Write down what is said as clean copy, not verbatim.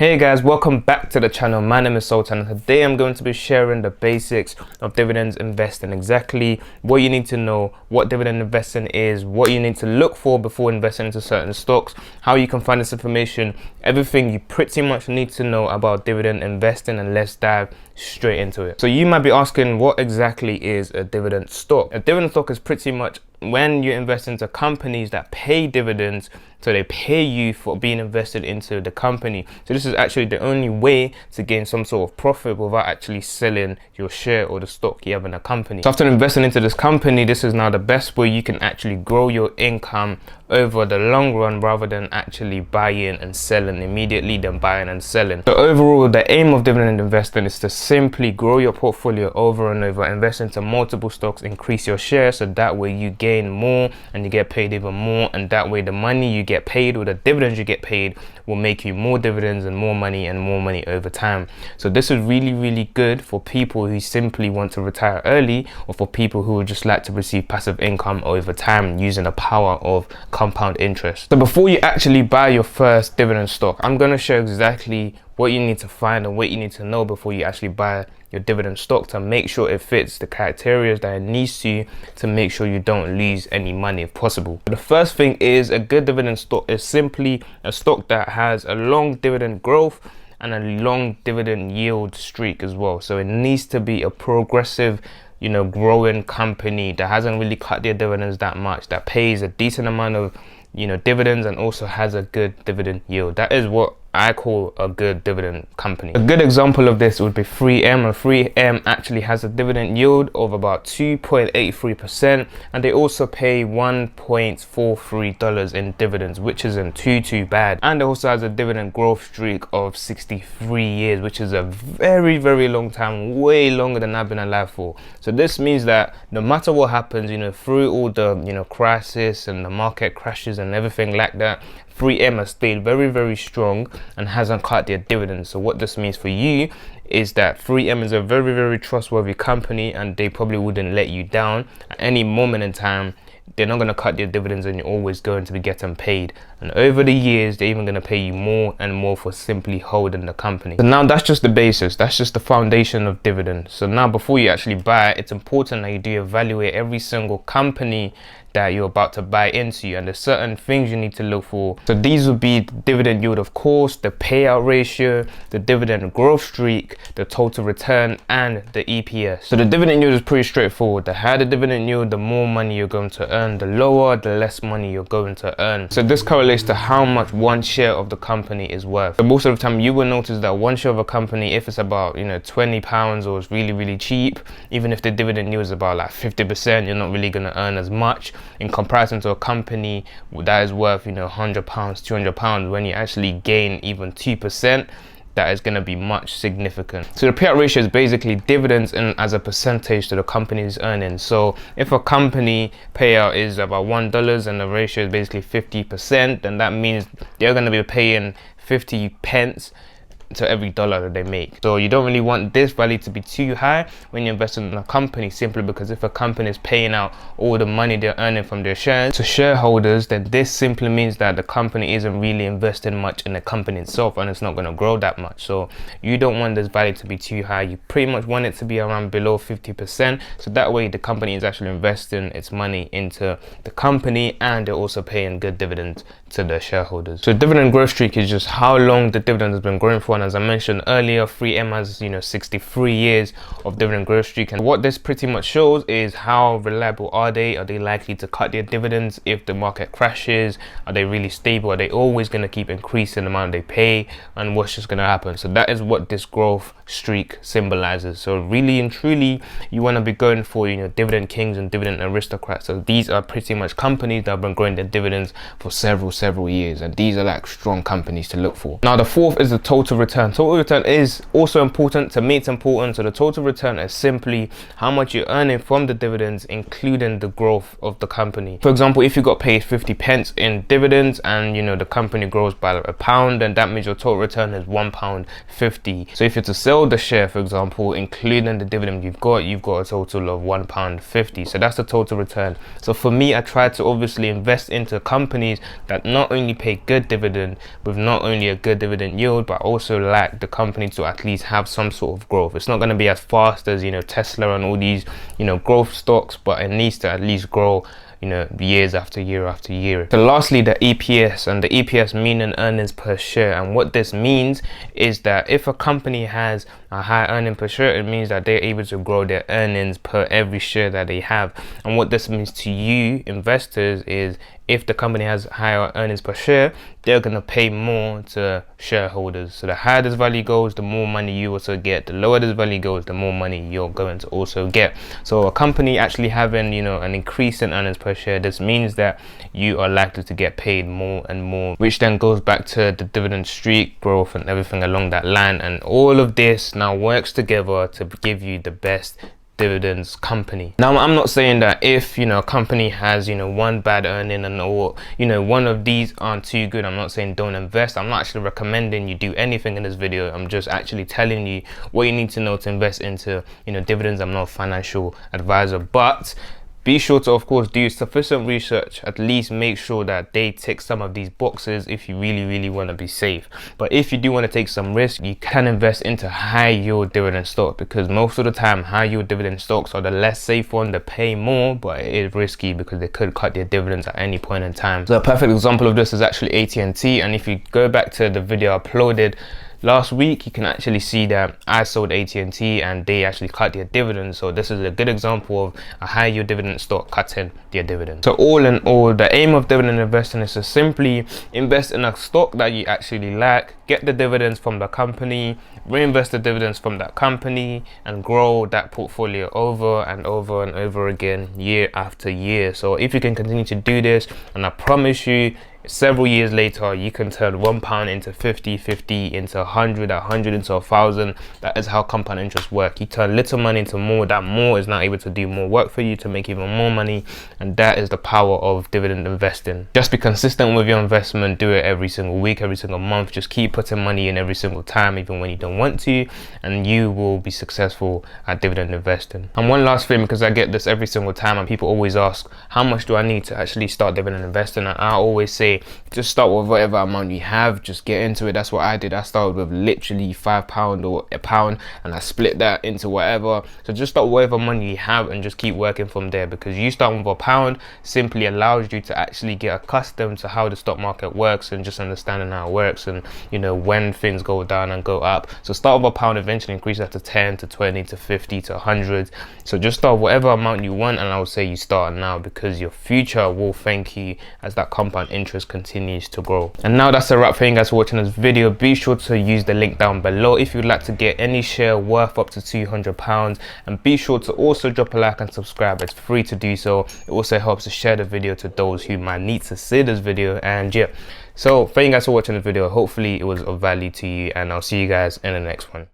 Hey guys, welcome back to the channel. My name is Sultan and today I'm going to be sharing the basics of dividends investing, exactly what you need to know, what dividend investing is, what you need to look for before investing into certain stocks, how you can find this information, everything you pretty much need to know about dividend investing, and let's dive straight into it. So you might be asking, what exactly is a dividend stock? A dividend stock is pretty much when you invest into companies that pay dividends, so they pay you for being invested into the company. So this is actually the only way to gain some sort of profit without actually selling your share or the stock you have in a company. So after investing into this company, this is now the best way you can actually grow your income over the long run rather than actually buying and selling immediately, then buying and selling. So overall, the aim of dividend investing is to simply grow your portfolio over and over, invest into multiple stocks, increase your share, so that way you gain more and you get paid even more, and that way the money you get paid or the dividends you get paid will make you more dividends and more money over time. So this is really good for people who simply want to retire early, or for people who would just like to receive passive income over time using the power of compound interest. So before you actually buy your first dividend stock, I'm going to show exactly what you need to find and what you need to know before you actually buy your dividend stock to make sure it fits the criteria that it needs to make sure you don't lose any money if possible. The first thing is, a good dividend stock is simply a stock that has a long dividend growth and a long dividend yield streak as well. So it needs to be a progressive, growing company that hasn't really cut their dividends that much, that pays a decent amount of dividends and also has a good dividend yield. That is what I call a good dividend company. A good example of this would be 3M, and 3M actually has a dividend yield of about 2.83%, and they also pay $1.43 in dividends, which isn't too bad. And it also has a dividend growth streak of 63 years, which is a very long time, way longer than I've been alive for. So this means that no matter what happens, through all the crisis and the market crashes and everything like that, 3M has stayed very strong and hasn't cut their dividends. So what this means for you is that 3M is a very trustworthy company, and they probably wouldn't let you down at any moment in time. They're not going to cut their dividends, and you're always going to be getting paid. And over the years, they're even going to pay you more and more for simply holding the company. So now that's just the basis. That's just the foundation of dividends. So now before you actually buy, it's important that you do evaluate every single company that you're about to buy into, and there's certain things you need to look for. So these would be the dividend yield, of course, the payout ratio, the dividend growth streak, the total return, and the EPS. So the dividend yield is pretty straightforward. The higher the dividend yield, the more money you're going to earn. The lower, the less money you're going to earn. So this correlates to how much one share of the company is worth. So most of the time you will notice that one share of a company, if it's about £20 or it's really cheap, even if the dividend yield is about like 50%, you're not really going to earn as much in comparison to a company that is worth £100, £200. When you actually gain even 2%, that is going to be much significant. So the payout ratio is basically dividends in as a percentage to the company's earnings. So if a company payout is about $1 and the ratio is basically 50%, then that means they're going to be paying 50 pence to every dollar that they make. So you don't really want this value to be too high when you're investing in a company, simply because if a company is paying out all the money they're earning from their shares to shareholders, then this simply means that the company isn't really investing much in the company itself, and it's not going to grow that much. So you don't want this value to be too high. You pretty much want it to be around below 50%, so that way the company is actually investing its money into the company, and they're also paying good dividends to their shareholders. So dividend growth streak is just how long the dividend has been growing for. And as I mentioned earlier, 3M has 63 years of dividend growth streak, and what this pretty much shows is how reliable are they likely to cut their dividends if the market crashes? Are they really stable? Are they always going to keep increasing the amount they pay? And what's just going to happen? So that is what this growth streak symbolizes. So really and truly, you want to be going for dividend kings and dividend aristocrats. So these are pretty much companies that have been growing their dividends for several years, and these are like strong companies to look for. Now the fourth is the total return return. Total return is also important. To me, it's important. So the total return is simply how much you're earning from the dividends, including the growth of the company. For example, if you got paid 50 pence in dividends and you know the company grows by a pound, then that means your total return is £1.50. So if you're to sell the share, for example, including the dividend you've got a total of £1.50. So that's the total return. So for me, I try to obviously invest into companies that not only pay good dividend with not only a good dividend yield, but also like the company to at least have some sort of growth. It's not going to be as fast as, you know, Tesla and all these, you know, growth stocks, but it needs to at least grow, you know, years after year after year. So lastly, the EPS, and the EPS meaning earnings per share. And what this means is that if a company has a high earning per share, it means that they're able to grow their earnings per every share that they have. And what this means to you investors is if the company has higher earnings per share, they're going to pay more to shareholders. So the higher this value goes, the more money you also get. The lower this value goes, the more money you're going to also get. So a company actually having, you know, an increase in earnings per share, this means that you are likely to get paid more and more, which then goes back to the dividend streak growth and everything along that line. And all of this now works together to give you the best dividends company. Now, I'm not saying that if, you know, a company has, you know, one bad earning and or, you know, one of these aren't too good, I'm not saying don't invest. I'm not actually recommending you do anything in this video. I'm just actually telling you what you need to know to invest into, you know, dividends. I'm not a financial advisor, but be sure to, of course, do sufficient research. At least make sure that they tick some of these boxes if you really want to be safe. But if you do want to take some risk, you can invest into high yield dividend stock, because most of the time high yield dividend stocks are the less safe one. They pay more, but it is risky because they could cut their dividends at any point in time. So a perfect example of this is actually AT&T, and if you go back to the video I uploaded last week, you can actually see that I sold AT&T and they actually cut their dividends. So this is a good example of a high yield dividend stock cutting their dividends. So all in all, the aim of dividend investing is to simply invest in a stock that you actually like, get the dividends from the company, reinvest the dividends from that company, and grow that portfolio over and over and over again, year after year. So if you can continue to do this, and I promise you, several years later, you can turn £1 into 50, 50 into 100, 100 into 1,000. That is how compound interest work. You turn little money into more. That more is now able to do more work for you to make even more money, and that is the power of dividend investing. Just be consistent with your investment. Do it every single week, every single month. Just keep putting money in every single time, even when you don't want to, and you will be successful at dividend investing. And one last thing, because I get this every single time, and people always ask, how much do I need to actually start dividend investing? And I always say, just start with whatever amount you have, just get into it. That's what I did. I started with literally £5 or £1, and I split that into whatever. So just start whatever money you have and just keep working from there, because you start with £1 simply allows you to actually get accustomed to how the stock market works and just understanding how it works, and you know when things go down and go up. So start with £1, eventually increase that to 10 to 20 to 50 to 100. So just start whatever amount you want, and I would say you start now, because your future will thank you as that compound interest continues to grow. And now that's a wrap. Thank you guys for watching this video. Be sure to use the link down below if you'd like to get any share worth up to £200, and be sure to also drop a like and subscribe. It's free to do so. It also helps to share the video to those who might need to see this video. And yeah, so thank you guys for watching the video. Hopefully it was of value to you, and I'll see you guys in the next one.